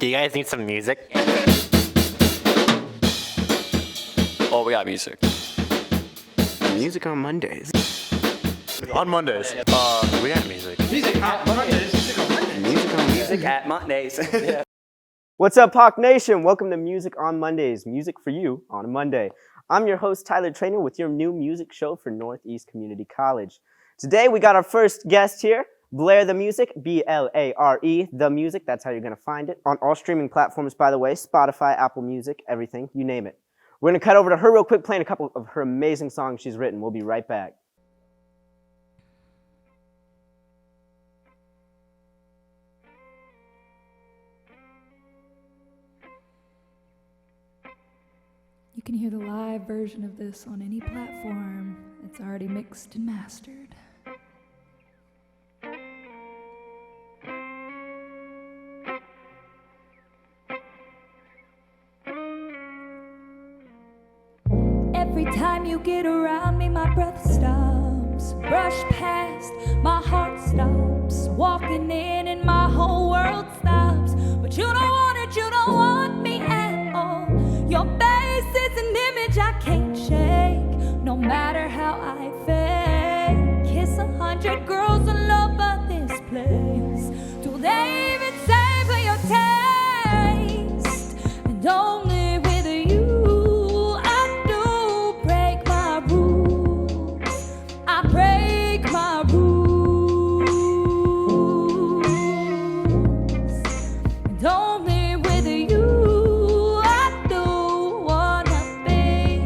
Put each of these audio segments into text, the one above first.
Do you guys need some music? Oh, we got music. Music on Mondays. On Mondays. We got music. Music at Mondays. Music at Mondays. Yeah. What's up, Hawk Nation? Welcome to Music on Mondays. Music for you on a Monday. I'm your host, Tyler Trainer, with your new music show for Northeast Community College. Today, we got our first guest here, Blare the Music, B-L-A-R-E, The Music. That's how you're going to find it. On all streaming platforms, by the way, Spotify, Apple Music, everything, you name it. We're going to cut over to her real quick, playing a couple of her amazing songs she's written. We'll be right back. You can hear the live version of this on any platform. It's already mixed and mastered. Every time you get around me, my breath stops. Brush past, my heart stops. Walking in and my whole world stops. But you don't want it, you don't want me at all. Your face is an image I can't shake, no matter how I fake. Kiss 100 girls and love of this place. Do they even savor your taste? And only with you I do break my rules. I break my rules. And only with you I do wanna be.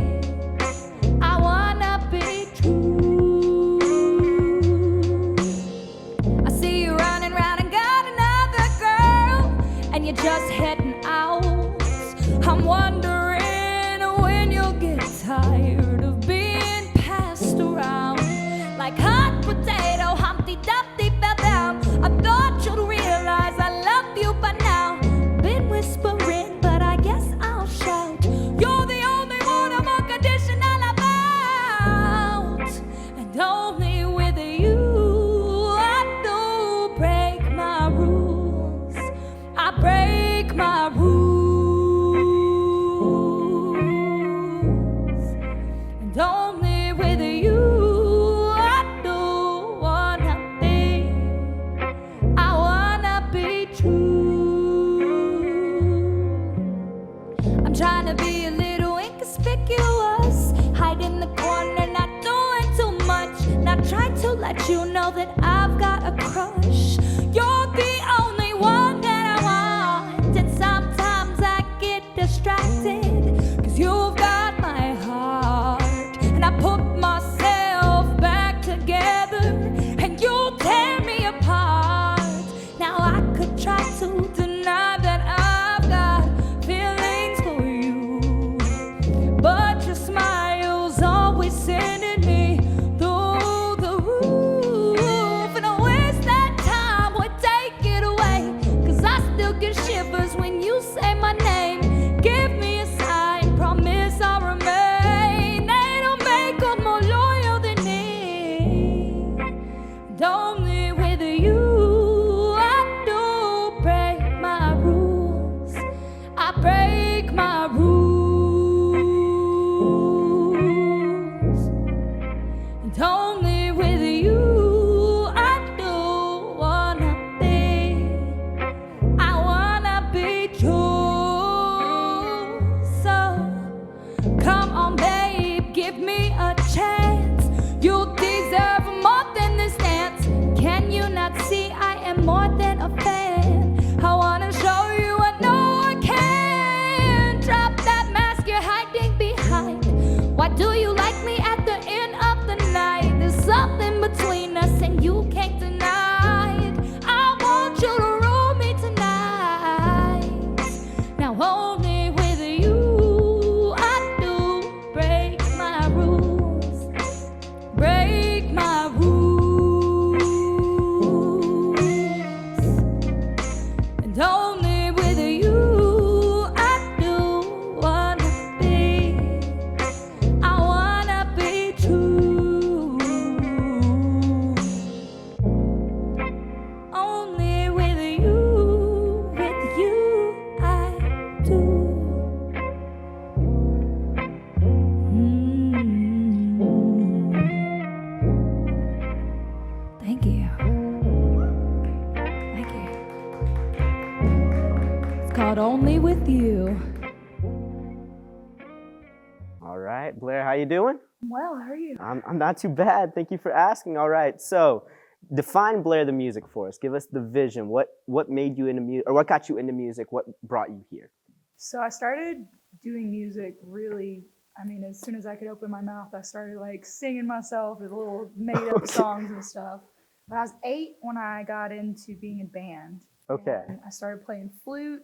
I wanna be true. I see you running round and got another girl, and you're just heading out. I'm wondering when you'll get tired of being passed around like hot potato. Humpty Dumpty fell down. I thought you'd realize I love you by now. Been whispering, but I guess I'll shout. You're the only one I'm unconditional about, and only with you I do break my rules. I break my rules. And only with you I do wanna be. I wanna be true. I'm trying to be a little inconspicuous, hide in the corner, not doing too much, not trying to let you know that I've got a crush. You're the only one that I want, and sometimes I get distracted, 'cause you've got my heart, and I put myself back together, and you tear me apart. Now I could try to deny that I've got feelings for you, but your smile's always sending me through the roof, and I waste that time called Only With You. All right, Blair, how you doing? Well, how are you? I'm not too bad. Thank you for asking. All right, so define Blair the music for us. Give us the vision. What made you into music, or what got you into music? What brought you here? So I started doing music really, as soon as I could open my mouth, I started like singing myself with little made up songs and stuff. But I was 8 when I got into being in band. Okay. And I started playing flute,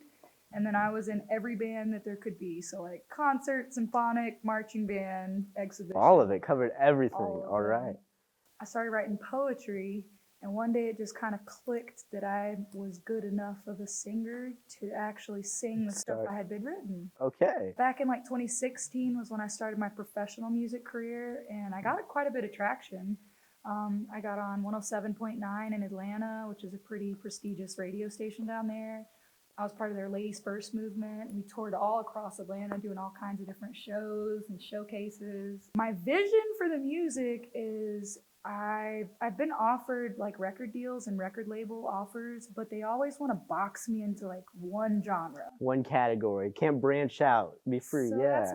and then I was in every band that there could be. So like concert, symphonic, marching band, exhibition. All of it, covered everything. All them. right. I started writing poetry, and one day it just kind of clicked that I was good enough of a singer to actually sing the stuff I had been written. Okay. Back in like 2016 was when I started my professional music career, and I got quite a bit of traction. I got on 107.9 in Atlanta, which is a pretty prestigious radio station down there. I was part of their Ladies First movement. We toured all across Atlanta doing all kinds of different shows and showcases. My vision for the music is I've been offered like record deals and record label offers, but they always want to box me into like one genre. One category. Can't branch out. Be free. So yeah.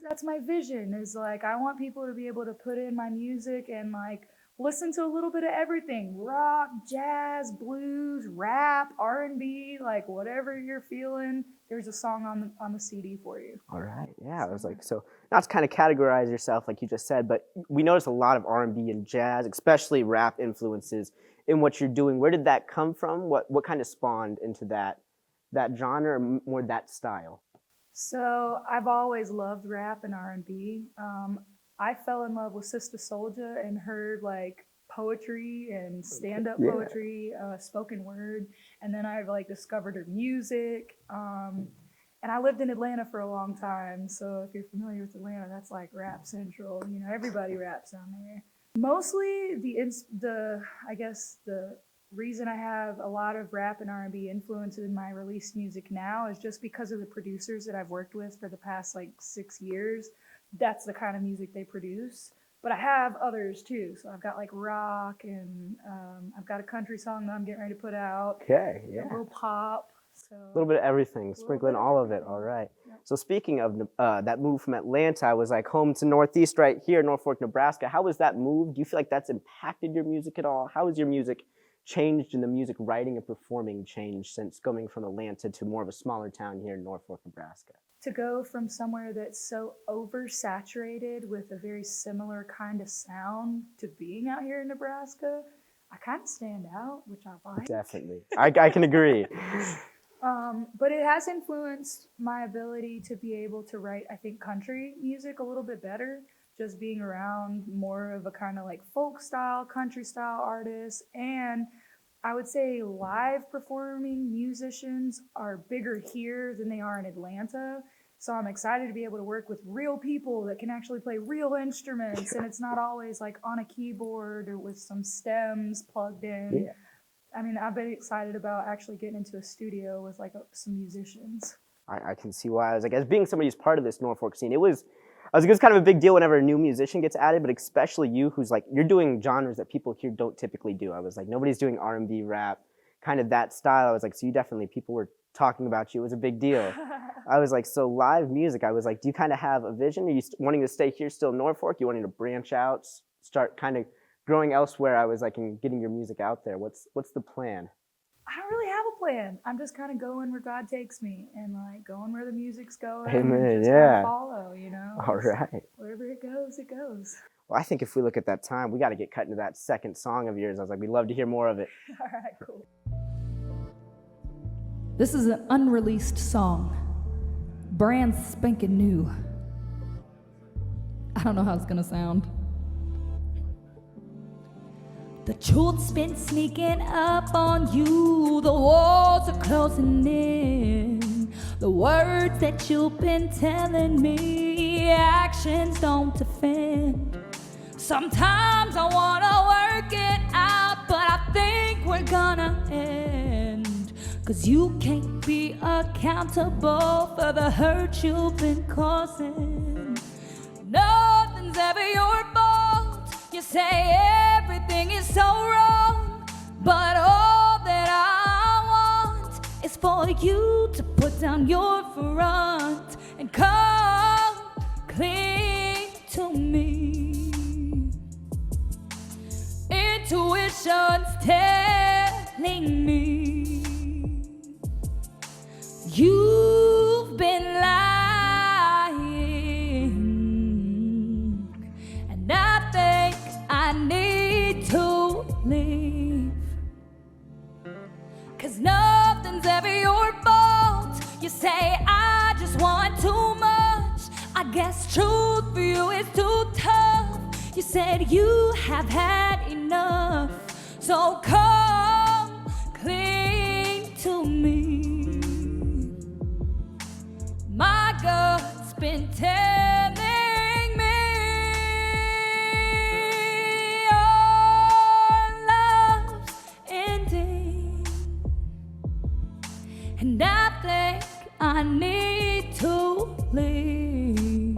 That's my vision, is like I want people to be able to put in my music and like listen to a little bit of everything: rock, jazz, blues, rap, R&B, like whatever you're feeling. There's a song on the CD for you. All right. Yeah. I was like, so not to kind of categorize yourself like you just said, but we notice a lot of R&B and jazz, especially rap influences in what you're doing. Where did that come from? What kind of spawned into that genre, or more that style? So I've always loved rap and R&B. I fell in love with Sister Souljah and heard like poetry and stand-up poetry, spoken word, and then I've like discovered her music. And I lived in Atlanta for a long time, so if you're familiar with Atlanta, that's like rap central. You know, everybody raps down there. Mostly the reason I have a lot of rap and R&B influence in my released music now is just because of the producers that I've worked with for the past like 6 years. That's the kind of music they produce. But I have others too. So I've got like rock, and I've got a country song that I'm getting ready to put out. Okay, yeah. A little pop. So A little bit of everything, sprinkling all of it. All right. Yep. So speaking of that move from Atlanta, I was like home to Northeast right here, Norfolk, Nebraska. How was that move? Do you feel like that's impacted your music at all? How has your music changed, and the music writing and performing changed since going from Atlanta to more of a smaller town here in Norfolk, Nebraska? To go from somewhere that's so oversaturated with a very similar kind of sound to being out here in Nebraska, I kind of stand out, which I like. Definitely. I can agree. But it has influenced my ability to be able to write, I think, country music a little bit better, just being around more of a kind of like folk style, country style artists. And I would say live performing musicians are bigger here than they are in Atlanta. So I'm excited to be able to work with real people that can actually play real instruments, and it's not always like on a keyboard or with some stems plugged in. Yeah. I mean, I've been excited about actually getting into a studio with like some musicians. I can see why. I was like, as being somebody who's part of this Norfolk scene, it was kind of a big deal whenever a new musician gets added, but especially you, who's like, you're doing genres that people here don't typically do. I was like, nobody's doing R&B, rap, kind of that style. I was like, so you definitely, people were talking about you. It was a big deal. I was like, so live music, I was like, do you kind of have a vision? Are you wanting to stay here still in Norfolk? You wanting to branch out, start kind of growing elsewhere? I was like, and getting your music out there. What's the plan? I don't really have a plan. I'm just kind of going where God takes me, and like going where the music's going. Amen, And just yeah. kind of follow, you know. All right. Wherever it goes, it goes. Well, I think if we look at that time, we got to get cut into that second song of yours. I was like, we'd love to hear more of it. All right, cool. This is an unreleased song, brand spanking new. I don't know how it's gonna sound. The truth's been sneaking up on you. The walls are closing in. The words that you've been telling me, actions don't defend. Sometimes I wanna work it out, but I think we're gonna end. 'Cause you can't be accountable for the hurt you've been causing. Nothing's ever your fault. You say everything is so wrong, but all that I want is for you to put down your front and come clean to me. Intuition's telling me you've been lying, and I think I need to leave. 'Cause nothing's ever your fault. You say I just want too much. I guess truth for you is too tough. You said you have had enough. So come clean to me. My gut's been telling me our love's ending, and I think I need to leave.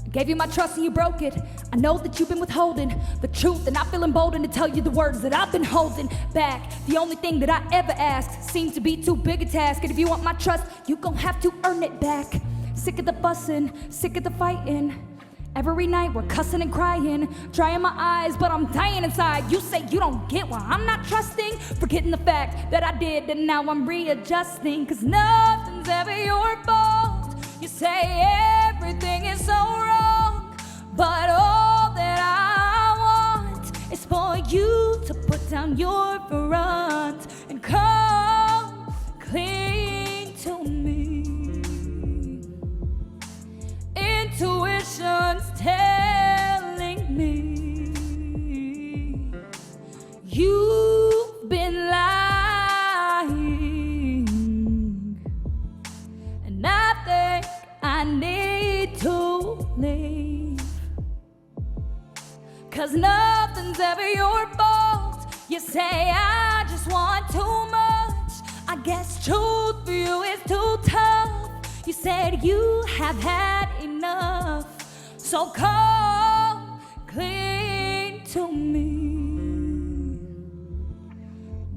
I gave you my trust and you broke it. I know that you've been withholding the truth, and I feel emboldened to tell you the words that I've been holding back. The only thing that I ever asked seemed to be too big a task, and if you want my trust, you gon' have to earn it back. Sick of the fussing, sick of the fighting. Every night we're cussing and crying, drying my eyes, but I'm dying inside. You say you don't get why I'm not trusting, forgetting the fact that I did, and now I'm readjusting. 'Cause nothing's ever your fault. You say everything is so wrong, but all that I want is for you to put down your front and come clean to me. Intuition's telling me you've been lying, and I think I need to leave. 'Cause nothing's ever your fault. You say I just want too much. I guess truth for you is too tough. You said you have had enough. So come clean to me.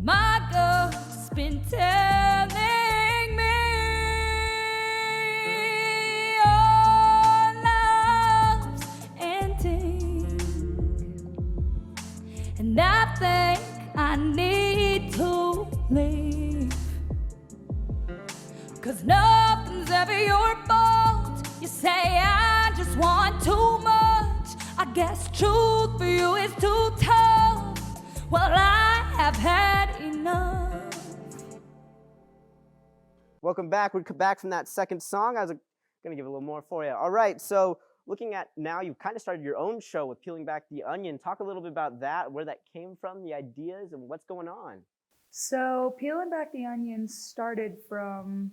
My gut's been telling me our love's ending, and I think I need to leave. 'Cause nothing's ever your fault. You say I just want too much. I guess truth for you is too tough. Well, I have had enough. Welcome back. We're back from that second song. I was going to give a little more for you. All right, so looking at now, you've kind of started your own show with Peeling Back the Onion. Talk a little bit about that, where that came from, the ideas, and what's going on. So Peeling Back the Onion started from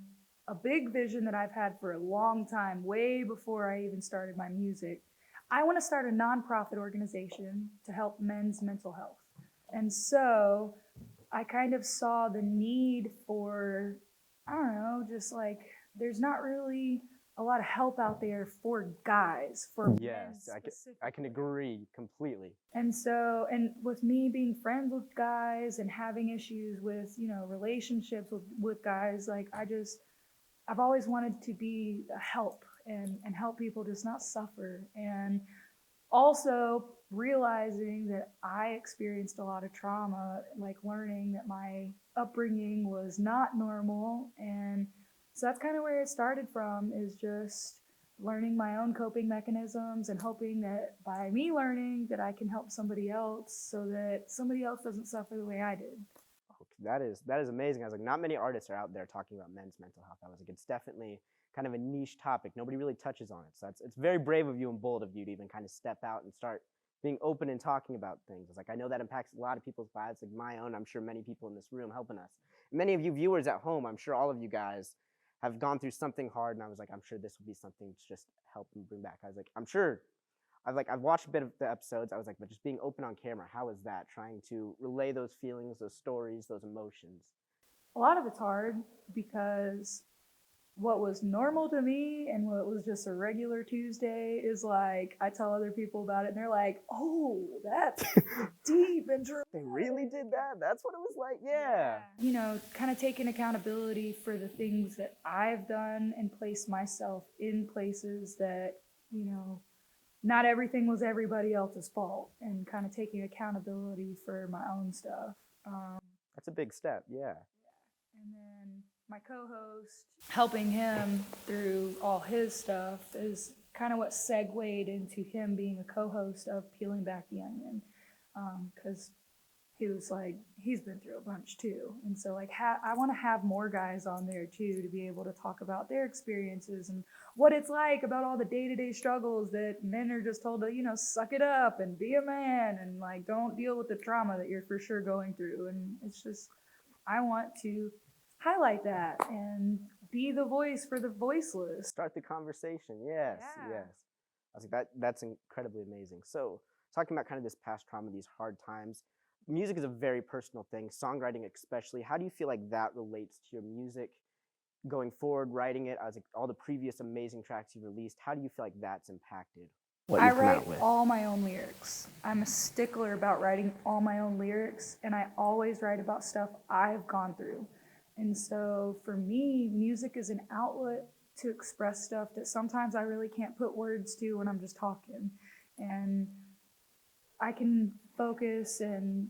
a big vision that I've had for a long time, way before I even started my music. I want to start a nonprofit organization to help men's mental health. And so I kind of saw the need for, I don't know, just like there's not really a lot of help out there for guys, for men Yes, I specifically. can agree completely. And so, and with me being friends with guys and having issues with, relationships with guys, like I've always wanted to be a help and help people just not suffer. And also realizing that I experienced a lot of trauma, like learning that my upbringing was not normal. And so that's kind of where it started from, is just learning my own coping mechanisms and hoping that by me learning that I can help somebody else so that somebody else doesn't suffer the way I did. That is amazing. I was like, not many artists are out there talking about men's mental health. I was like, it's definitely kind of a niche topic. Nobody really touches on it. So it's very brave of you and bold of you to even kind of step out and start being open and talking about things. It's like, I know that impacts a lot of people's lives, like my own. I'm sure many people in this room helping us. Many of you viewers at home, I'm sure all of you guys have gone through something hard, and I was like, I'm sure this will be something to just help them bring back. I was like, I'm sure. I've watched a bit of the episodes. I was like, but just being open on camera, how is that? Trying to relay those feelings, those stories, those emotions. A lot of it's hard because what was normal to me and what was just a regular Tuesday is like, I tell other people about it and they're like, oh, that's deep and true. They really did that? That's what it was like? Yeah. You know, kind of taking accountability for the things that I've done and place myself in places that, you know, not everything was everybody else's fault, and kind of taking accountability for my own stuff. That's a big step, yeah. And then my co-host, helping him through all his stuff is kind of what segued into him being a co-host of Peeling Back the Onion, because he was like, he's been through a bunch too. And so like, I want to have more guys on there too, to be able to talk about their experiences and what it's like about all the day-to-day struggles that men are just told to, you know, suck it up and be a man and like, don't deal with the trauma that you're for sure going through. And it's just, I want to highlight that and be the voice for the voiceless. Start the conversation, yes, Yeah. yes. I was like, that's incredibly amazing. So talking about kind of this past trauma, these hard times, music is a very personal thing, songwriting especially. How do you feel like that relates to your music going forward, writing it? I was like, all the previous amazing tracks you released, how do you feel like that's impacted what you I come write out with? all my own lyrics. I'm a stickler about writing all my own lyrics, and I always write about stuff I've gone through. And so for me, music is an outlet to express stuff that sometimes I really can't put words to when I'm just talking. And I can focus and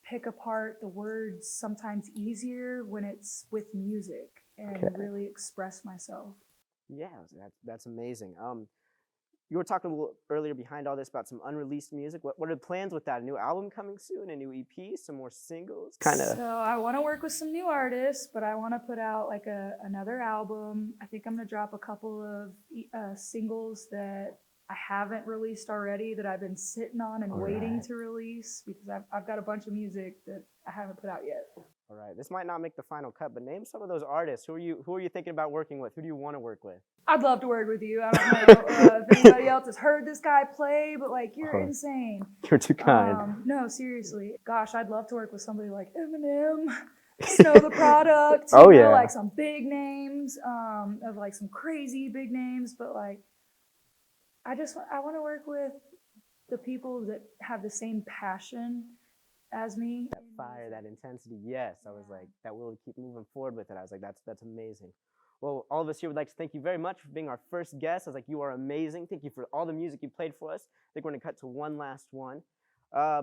pick apart the words sometimes easier when it's with music and really express myself. Yeah, that's amazing. You were talking a little earlier behind all this about some unreleased music. What are the plans with that? A new album coming soon? A new EP? Some more singles? So I want to work with some new artists, but I want to put out like another album. I think I'm going to drop a couple of singles that I haven't released already that I've been sitting on and waiting to release, because I've got a bunch of music that I haven't put out yet. All right, this might not make the final cut, but name some of those artists. Who are you thinking about working with? Who do you want to work with? I'd love to work with you. I don't know if anybody else has heard this guy play, but like, you're insane. You're too kind. No, seriously. Gosh, I'd love to work with somebody like Eminem, Snow the Product. Oh, you know, yeah. like some big names, of like some crazy big names, but like, I want to work with the people that have the same passion as me. That fire, that intensity, yes. I was like, that will keep moving forward with it. I was like, that's amazing. Well, all of us here would like to thank you very much for being our first guest. I was like, you are amazing. Thank you for all the music you played for us. I think we're going to cut to one last one.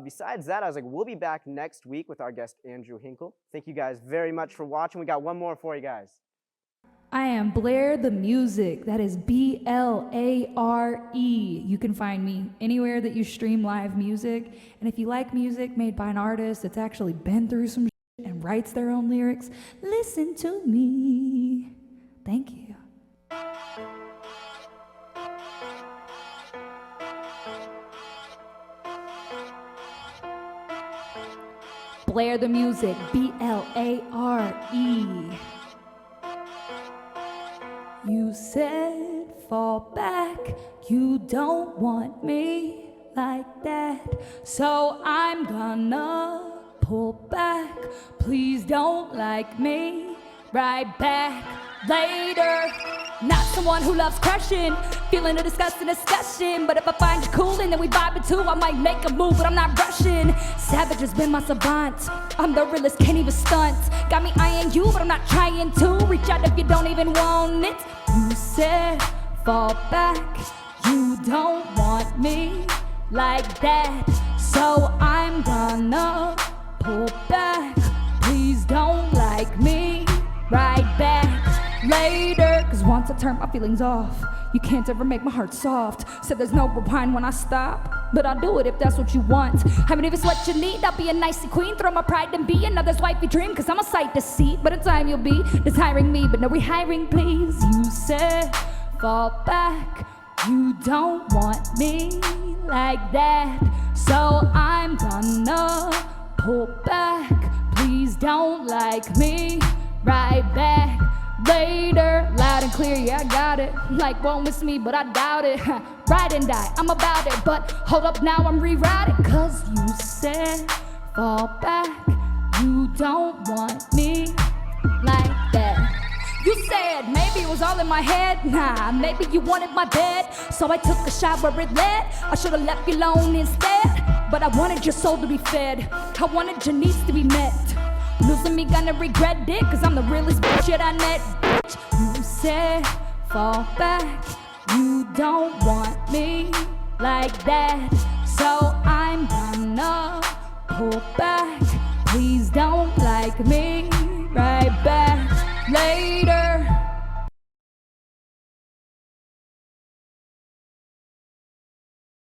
Besides that, I was like, we'll be back next week with our guest, Andrew Hinkle. Thank you guys very much for watching. We got one more for you guys. I am Blare the Music. That is Blare. You can find me anywhere that you stream live music. And if you like music made by an artist that's actually been through some shit and writes their own lyrics, listen to me. Thank you. Blare the Music. Blare. You said fall back, you don't want me like that, so I'm gonna pull back. Please don't like me right back later. Not someone who loves crushing, feeling a disgusting discussion, but if I find you cool and then we vibe it too, I might make a move, but I'm not rushing. Savage has been my savant, I'm the realest, can't even stunt. Got me eyeing you, but I'm not trying to. Reach out if you don't even want it. You said fall back, you don't want me like that, so I'm gonna pull back. Please don't like me right back later. Cause once I turn my feelings off, you can't ever make my heart soft. Said there's no rewind when I stop, but I'll do it if that's what you want. I mean, if it's what you need, I'll be a nicey queen. Throw my pride and be another's wifey dream. Cause I'm a sight to see, but in time you'll be desiring me, but no rehiring please. You said fall back, you don't want me like that, so I'm gonna pull back. Please don't like me right back later. Loud and clear, yeah, I got it. Like, won't miss me, but I doubt it. Ride and die, I'm about it. But hold up now, I'm rewriting. Cause you said fall back, you don't want me like that. You said said maybe it was all in my head. Nah, maybe you wanted my bed, so I took a shot where it led. I should've left you alone instead, but I wanted your soul to be fed. I wanted your needs to be met. Losing me gonna regret it, cause I'm the realest shit I met. Bitch, you said fall back, you don't want me like that, so I'm gonna pull back. Please don't like me right back later.